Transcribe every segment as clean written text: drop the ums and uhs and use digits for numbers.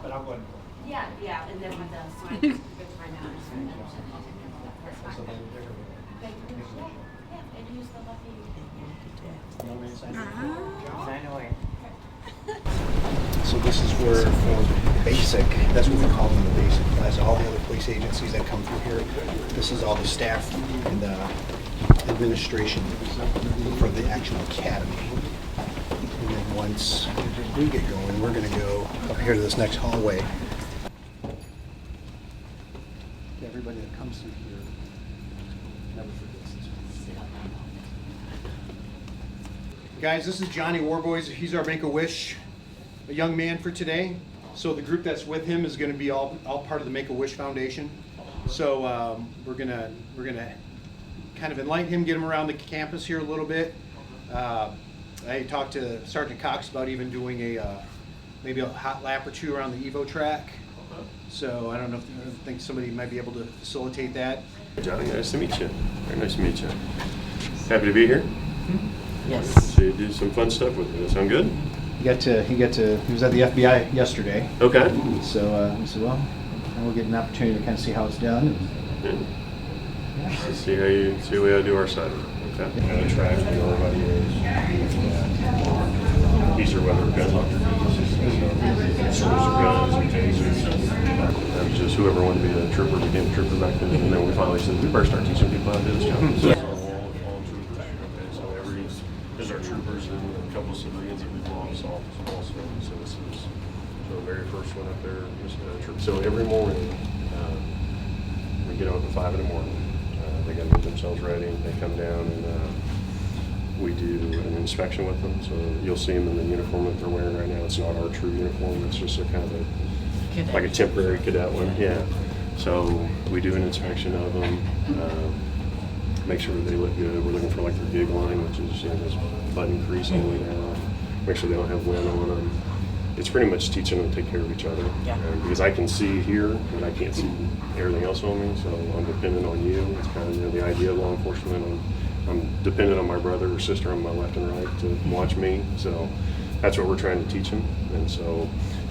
But I'll go ahead. Yeah, and then with the sign, it's right now. And use the lucky. So this is where for basic, that's what we call them, the basic class. All the other police agencies that come through here, this is all the staff and the administration for the actual academy. And then once we get going, we're going to go up here to this next hallway. Everybody that comes through here never forgets this. Guys, this is Johnny Warboys. He's our Make-A-Wish, a young man for today. So the group that's with him is going to be all part of the Make-A-Wish Foundation. So we're gonna kind of enlighten him, get him around the campus here a little bit. I talked to Sergeant Cox about even doing maybe a hot lap or two around the Evo track. So I don't know if I think somebody might be able to facilitate that. Johnny, nice to meet you. Very nice to meet you. Happy to be here. Yes. So you do some fun stuff with me. That sound good? He was at the FBI yesterday. Okay. So we said, well, we'll get an opportunity to kind of see how it's done. Yeah. So see how we do our side of it. Okay. Kind of track where everybody is. These are whether guns or guns or tasers. That was just whoever wanted to be a trooper became a trooper back then, and then we finally said we better start teaching people how to do this job. So it's all troopers. Okay, so there's our troopers and a couple of civilians that we've lost also. So this is the very first one up there. So every morning we get up at 5 in the morning. They got to get themselves ready. They come down and we do an inspection with them. So you'll see them in the uniform that they're wearing right now. It's not our true uniform. It's just a kind of like a temporary cadet one. Yeah. So we do an inspection of them. Make sure they look good. We're looking for like their gig line, which is this button crease all the way down. Make sure they don't have lint on them. It's pretty much teaching them to take care of each other. Yeah. Because I can see here, and I can't see everything else on me, so I'm dependent on you. It's kind of the idea of law enforcement. I'm dependent on my brother or sister on my left and right to watch me. So that's what we're trying to teach them. And so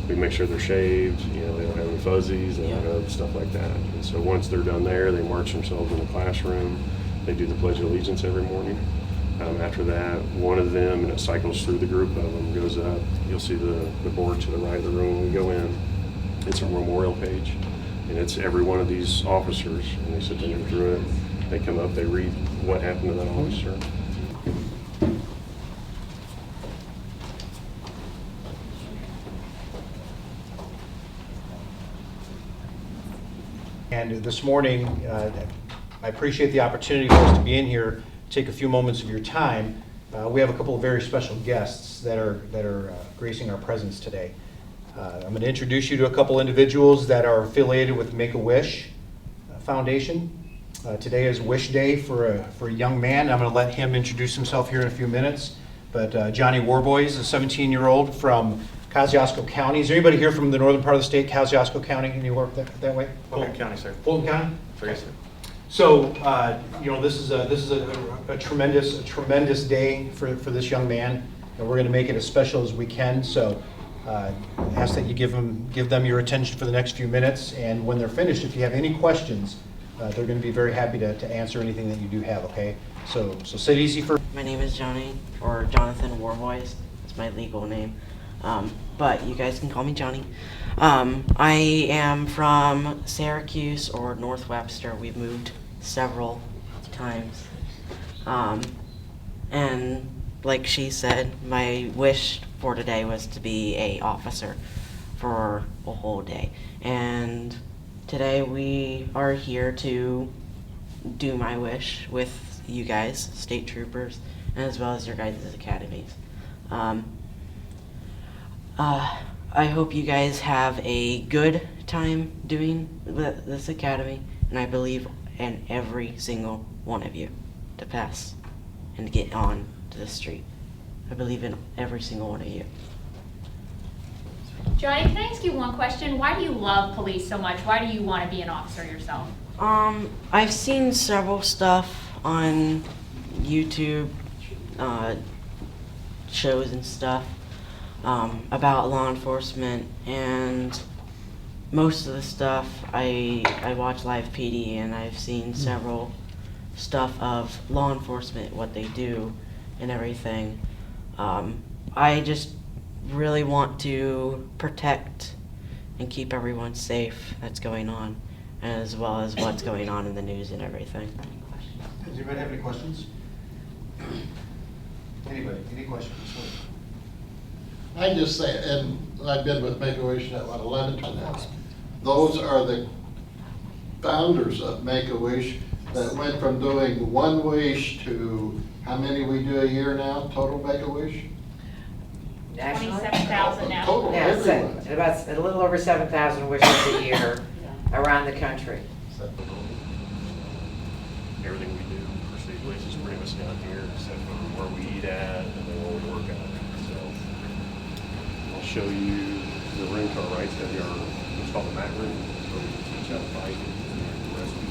we make sure they're shaved. They don't have any fuzzies. They don't have stuff like that. And so once they're done there, they march themselves in the classroom. They do the Pledge of Allegiance every morning. After that, one of them, and it cycles through the group of them, goes up. You'll see the board to the right of the room when we go in. It's a memorial page, and it's every one of these officers, and they sit there and through it. They come up, they read what happened to that officer. And this morning, I appreciate the opportunity for us to be in here, take a few moments of your time. We have a couple of very special guests that are gracing our presence today. I'm going to introduce you to a couple individuals that are affiliated with Make-A-Wish Foundation. Today is Wish Day for a young man. I'm going to let him introduce himself here in a few minutes. But Johnny Warboys, a 17-year-old from Kosciuszko County. Is there anybody here from the northern part of the state, Kosciuszko County? Any work that way? Fulton County, sir. Fulton County? Yes, sir. So, this is a tremendous day for this young man, and we're going to make it as special as we can. So, ask that you give them your attention for the next few minutes, and when they're finished, if you have any questions, they're going to be very happy to answer anything that you do have. Okay, so sit easy for. My name is Johnny, or Jonathan Warboys. It's my legal name, but you guys can call me Johnny. I am from Syracuse or North Webster. We've moved several times, and like she said, my wish for today was to be a officer for a whole day, and today we are here to do my wish with you guys, state troopers, and as well as your guys' academies. I hope you guys have a good time doing this academy, and I believe in every single one of you to pass and to get on to the street. I believe in every single one of you. Johnny, can I ask you one question? Why do you love police so much? Why do you want to be an officer yourself? I've seen several stuff on YouTube, shows and stuff. about law enforcement, and most of the stuff I watch live PD, and I've seen several stuff of law enforcement, what they do and everything. I just really want to protect and keep everyone safe that's going on, as well as what's going on in the news and everything. Does anybody have any questions? Anybody, any questions? I just say, and I've been with Make-A-Wish at 11 times. Those are the founders of Make-A-Wish that went from doing one wish to how many we do a year now, total Make-A-Wish? 27,000 now. Total, Yeah, everyone. about a little over 7,000 wishes a year around the country. Everything we do for State Police is pretty much down here, except for where we eat at and then where we work at. So I'll show you the room to our right. It's gonna be our, what's called the MAC room, where we teach how to fight and rescue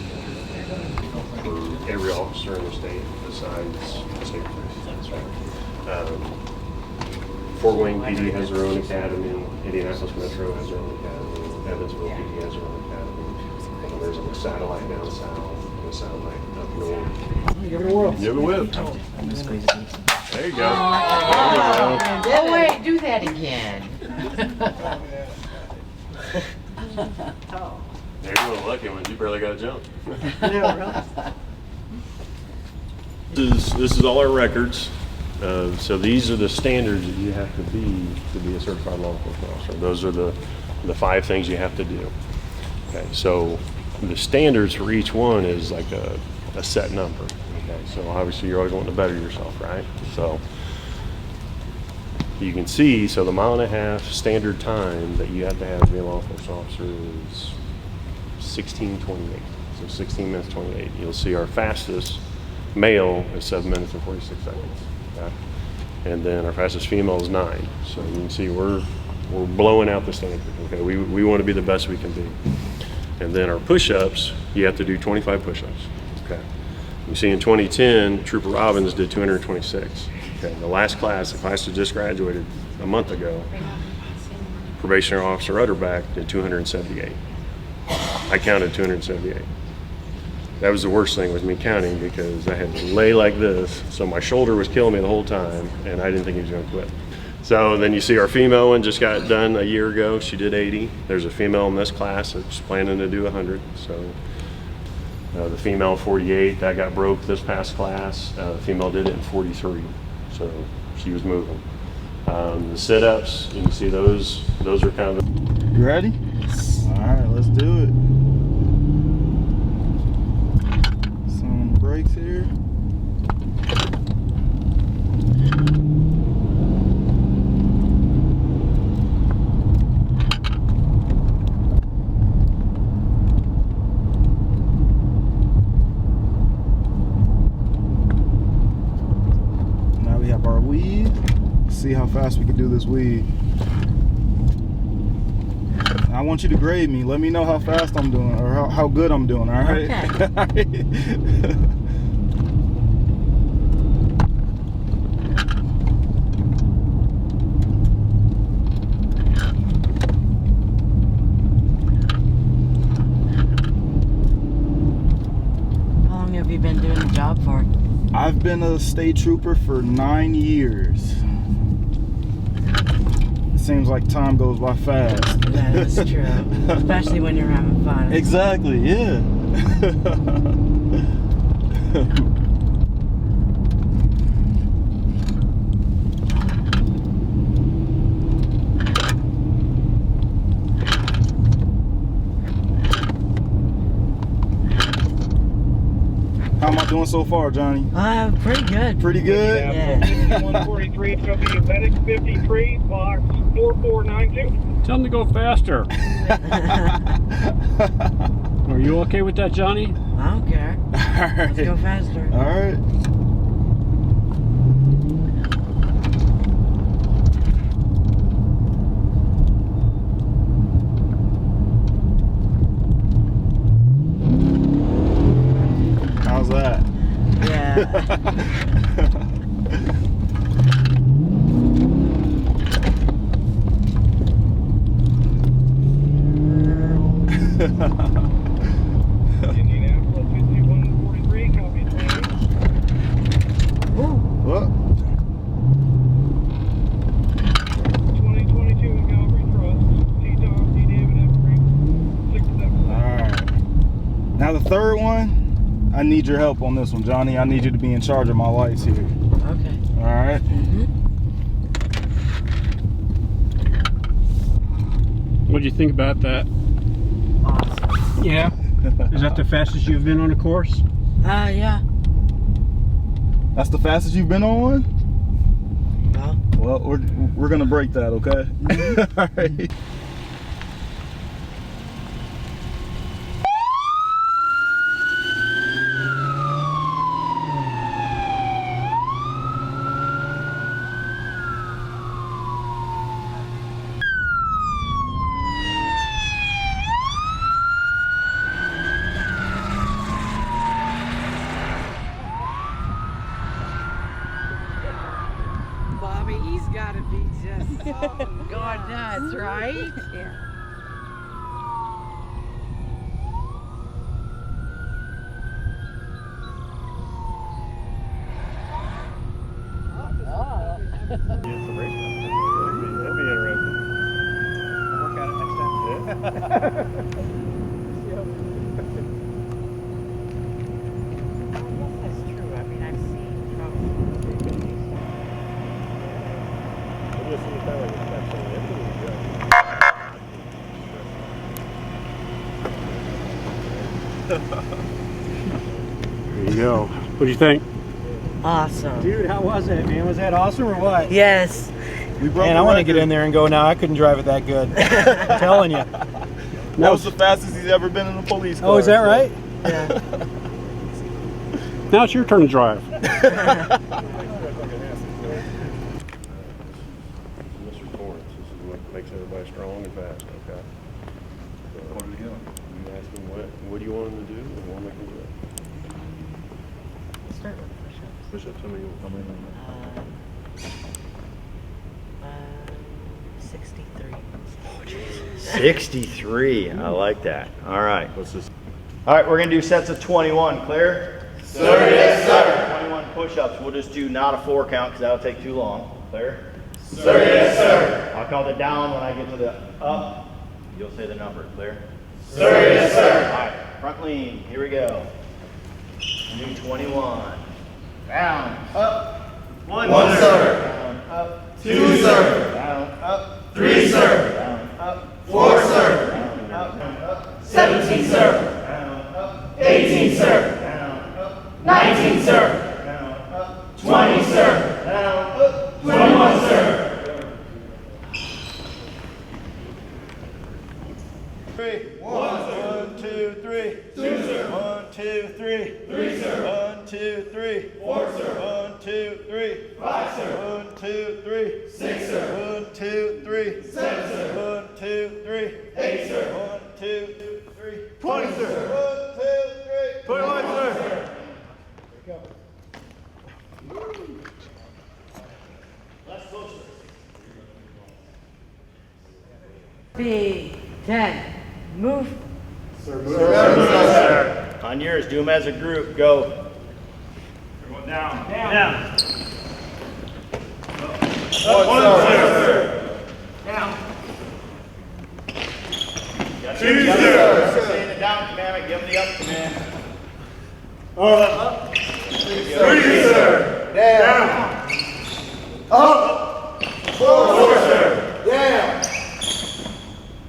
for every officer in the state besides the state police. Fort Wayne PD has their own academy. Indianapolis Metro has their own academy. Evansville PD has their own academy. And there's a satellite down south. Satellite up north. Give it a whirl. Give it a whip. There you go. Oh, wait, do that again. There you go, lucky one. You barely got to jump. This is all our records. So these are the standards that you have to be a certified law enforcement officer. Those are the 5 things you have to do. Okay, so the standards for each one is like a set number. Okay, so obviously you're always wanting to better yourself, right? So you can see, so the 1.5 mile standard time that you have to have to be a law enforcement officer is 16:28. So 16 minutes 28. You'll see our fastest male is 7 minutes and 46 seconds. Okay? And then our fastest female is 9. So you can see we're blowing out the standard. Okay, we want to be the best we can be. And then our push-ups, you have to do 25 push-ups. Okay. You see in 2010, Trooper Robbins did 226. Okay. The last class, the class that just graduated a month ago, probationary officer Utterback did 278. I counted 278. That was the worst thing with me counting because I had to lay like this, so my shoulder was killing me the whole time, and I didn't think he was going to quit. So then you see our female one just got done a year ago. She did 80. There's a female in this class that's planning to do 100. So the female 48, that got broke this past class. The female did it in 43. So she was moving. The sit-ups, you can see those are kind of... You ready? All right, let's do it. Some brakes here. See how fast we can do this weed. I want you to grade me. Let me know how fast I'm doing or how good I'm doing, all right? Okay. How long have you been doing the job for? I've been a state trooper for 9 years. Seems like time goes by fast. That is true, especially when you're having fun. Exactly, yeah. How am I doing so far, Johnny? Pretty good. Pretty good? Yeah. 5143, W Medic 53, box 4492. Tell them to go faster. Are you okay with that, Johnny? I don't care. All right. Let's go faster. All right. How's that? Yeah. need your help on this one, Johnny. I need you to be in charge of my lights here. Okay. All right? What'd you think about that? Awesome. Yeah. Is that the fastest you've been on a course? Yeah. That's the fastest you've been on one? Well, Well, we're gonna break that, okay? All right. Bobby, he's got to be just God nuts, right? Yeah. That'd be interesting. Work on it next time. That's true. I mean, I've seen probably. It just seems kind of like it's got some empty. There you go. What'd you think? awesome. Dude, how was it, man? Was that awesome or what? Yes. We broke Man, the I want to record. get in there and go now. I couldn't drive it that good. I'm telling you. That was the fastest he's ever been in a police car. Oh, is that right? Yeah. Now it's your turn to drive. This is Torrance. This is what makes everybody strong and fast, okay? So, What are we doing? you ask him what do you want him to do, and we'll make him do it. Start with push-ups. Push-ups, how many? 63. 63. I like that. All right. What's this? All right, we're going to do sets of 21. Clear? Sir, yes, sir. 21 push-ups. We'll just do not a 4 count because that'll take too long. Clear? Sir, yes, sir. I'll count it down when I get to the up. You'll say the number. Clear? Sir, yes, sir. All right, front lean. Here we go. New 21. Down, up. One sir. Down, up. 2, sir. Down, up. 3, sir. Down, up. 4, sir. Down, up. 17, sir. Down, up. 18, sir. Down, up. 19, sir. Down, up. 20, sir. Down, up. 21, sir. 3. 1, 2, 3. 2, sir. 1, 2, 3. 3, sir. 1, 2, 3. 4, sir. 1, 2, 3. 5, sir. 1, 2, 3. 6, sir. 1, 2, 3. 7, sir. 1, 2, 3. 8, sir. 1, 2, 3. 20, sir. 1, 2, 3. 21, sir. Last closer. Big 10. Move. Sir. On yours, do them as a group. Go. Everyone down. Down. One, sir. Down. 2, sir. Saying the down commandment, give them the up command. Up. 3, sir. Down. Up. 4, sir. Down.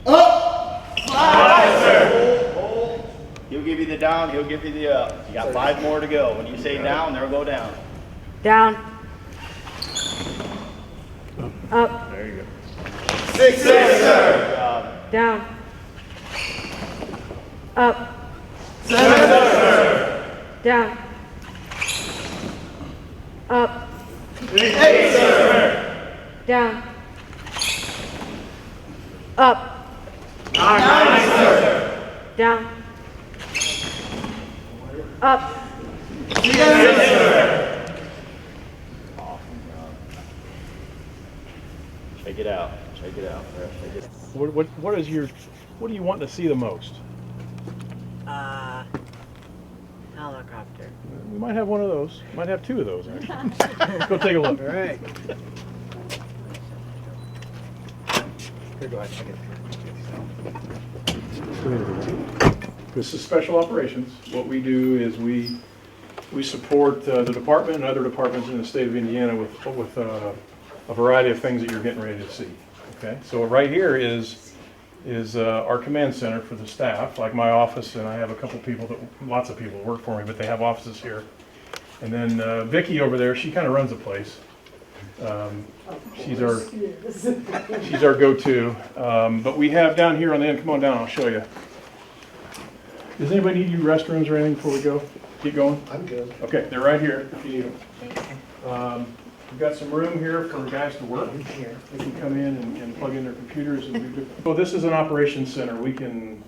Up. 5, sir. Hold. He'll give you the down, he'll give you the up. You got 5 more to go. When you say down, they'll go down. Down. Up. There you go. 6, sir. Good job. Down. Up. 7, sir. Down. Up. 8, sir. Down. Up. 9, sir. Down. Up. 10, sir. Shake it out. Shake it out. Shake it. What do you want to see the most? Helicopter. We might have one of those. Might have 2 of those, actually. Let's go take a look. All right. Here, go ahead. Check it. This is special operations. What we do is we We support the department and other departments in the state of Indiana with a variety of things that you're getting ready to see. Okay, so right here is our command center for the staff, like my office, and I have a couple people lots of people work for me, but they have offices here. And then Vicki over there, she kind of runs the place. She's our go-to. But we have down here on the end. Come on down, I'll show you. Does anybody need you restrooms or anything before we go? Keep going? I'm good. Okay, they're right here if you need them. We've got some room here for guys to work. They can come in and plug in their computers and do different. So this is an operations center. We can,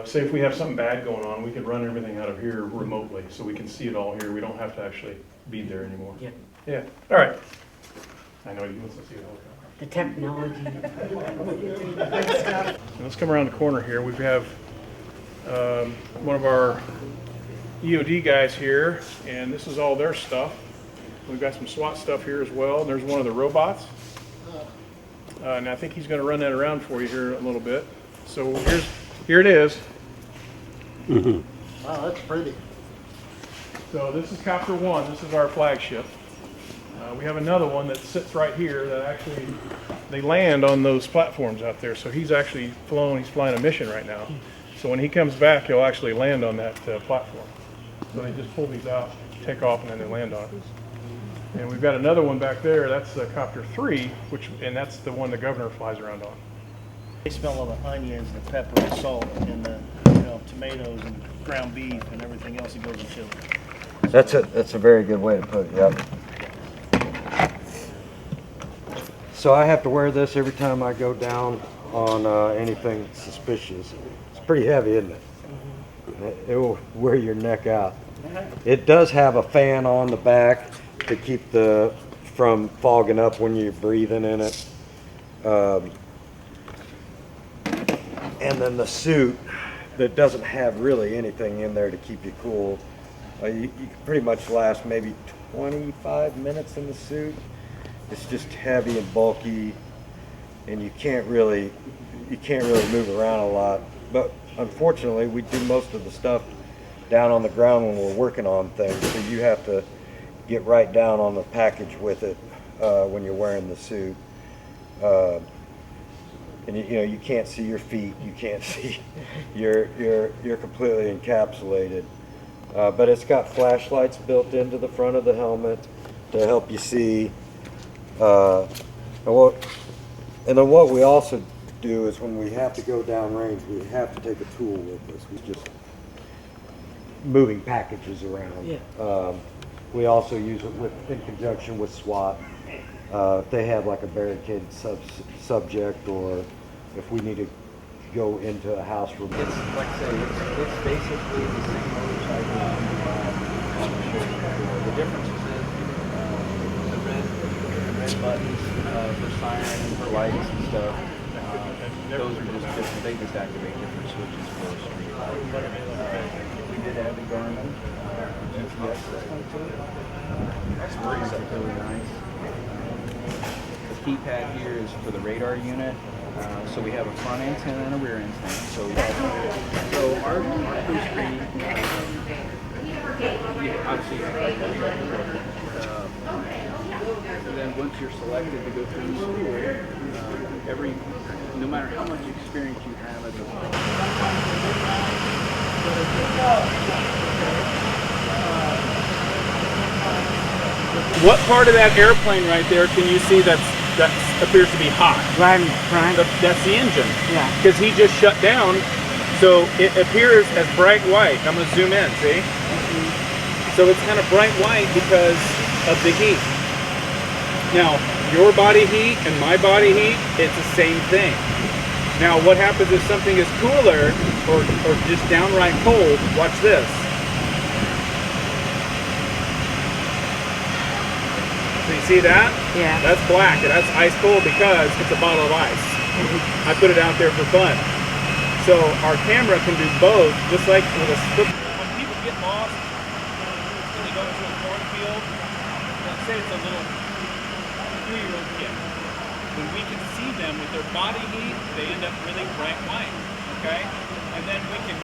say if we have something bad going on, we can run everything out of here remotely, so we can see it all here. We don't have to actually be there anymore. Yeah. Yeah, all right. I know you want to see it all the time. The technology. Let's come around the corner here. We have one of our EOD guys here, and this is all their stuff. We've got some SWAT stuff here as well, and there's one of the robots. And I think he's going to run that around for you here in a little bit. So here it is. Wow, that's pretty. So this is Copter 1. This is our flagship. We have another one that sits right here that actually, they land on those platforms out there. So he's actually he's flying a mission right now. So when he comes back, he'll actually land on that platform. So they just pull these out, take off, and then they land on it. And we've got another one back there, that's Copter 3, and that's the one the governor flies around on. They smell all the onions, the pepper, and salt, and the tomatoes and ground beef and everything else that goes in chili. That's a very good way to put it, yep. So I have to wear this every time I go down on anything suspicious. It's pretty heavy, isn't it? It will wear your neck out. It does have a fan on the back to keep from fogging up when you're breathing in it. And then the suit that doesn't have really anything in there to keep you cool. You can pretty much last maybe 25 minutes in the suit. It's just heavy and bulky, and you can't really move around a lot. But unfortunately, we do most of the stuff down on the ground when we're working on things, so you have to get right down on the package with it when you're wearing the suit. And you can't see your feet, you can't see, you're completely encapsulated. But it's got flashlights built into the front of the helmet to help you see. And then what we also do is when we have to go downrange, we have to take a tool with us. We just moving packages around. Yeah. We also use it in conjunction with SWAT. If they have like a barricaded subject, or if we need to go into a house room. It's like I say, it's basically the same motorcycle on the shoulder. The difference is the red buttons for siren and for lights and stuff. Those are just different. They just activate different switches for street lights. We did add the Garmin GPS system to it. That's really nice. The keypad here is for the radar unit. So we have a front antenna and a rear antenna. So our crew screen, obviously, then once you're selected to go through the school, no matter how much experience you have as a What part of that airplane right there can you see that appears to be hot? Right in front. That's the engine. Yeah. Because he just shut down, so it appears as bright white. I'm going to zoom in, see? So it's kind of bright white because of the heat. Now, your body heat and my body heat, it's the same thing. Now, what happens if something is cooler or just downright cold? Watch this. So you see that? Yeah. That's black, and that's ice cold because it's a bottle of ice. I put it out there for fun. So our camera can do both, just like with a split. When people get lost, when they go to a cornfield, let's say it's a little 3-year-old kid. When we can see them with their body heat, they end up really bright white, okay? And then we can